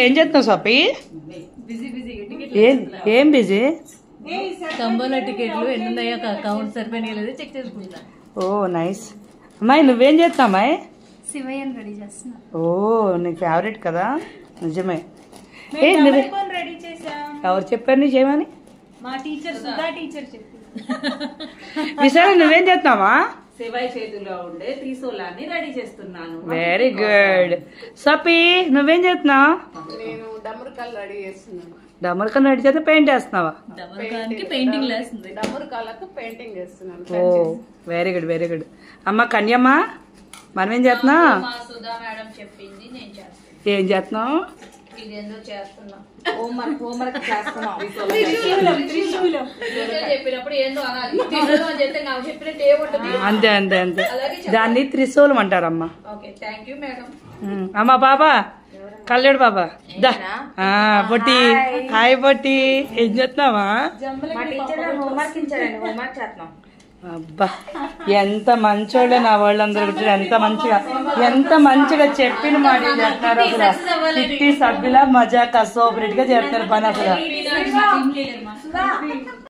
ఏం చేస్తున్నావు సోపి? ఏం బిజీ? కంబోలో టికెట్లు ఎన్ని ఉన్నాయో కౌంట్ సరిపోయినా చెక్ చేసుకుంటా. ఓ నైస్. అమ్మాయి నువ్వేం చేస్తావు అమ్మాయి? శివయ్యని రెడీ చేస్తున్నా. ఓ నీకు ఫేవరెట్ కదా. నిజమే. రెడీ చేసాం. ఎవరు చెప్పారు నీ చేయమని? మా టీచర్ సుధా టీచర్ చెప్పి. విశాల నువ్వేం చేస్తున్నావా? శివయ్య చేతిలో ఉండే త్రిశూలాన్ని రెడీ చేస్తున్నాను. Very good. సపి నువ్వేం చేస్తున్నావు? నేను డమరుకాలు రెడీ చేస్తున్నాను. డమరుకం రెడీ చేస్తే పెయింట్ వేస్తున్నావా? డమరుకానికి పెయింటింగ్ వేస్తుంది. డమరుకాలకు పెయింటింగ్ వేస్తున్నాను. Oh very good very good. అమ్మ కన్యమ్మ మనమేం చేస్తున్నావు? సుధా మేడం చెప్పింది నేను చేస్తాను. ఏం చేస్తున్నావు? ఇదేందో చేస్తున్నా. హోంవర్క్ చేస్తున్నాం. చెప్పినప్పుడు ఏందో అనాలి. త్రిశూలం అని చెప్తే నాకు చెప్పినట్టు ఏముంటది? అంతే అంతే అంతే. దాన్ని త్రిశూలం అంటారమ్మా. Okay thank you madam. అమ్మా బాబా కళ్ళేడు బాబా దా. పొట్టి హాయ్ పొట్టి. ఏం చేస్తున్నావా? అబ్బా ఎంత మంచోళ్ళే నా వాళ్ళందరూ కూడా. ఎంత మంచిగా చెప్పిన మాట చేస్తున్నారు అసలు. కిట్టి సభ్యుల మజా కసోపరేట్ గా చేస్తారు పని అసలు.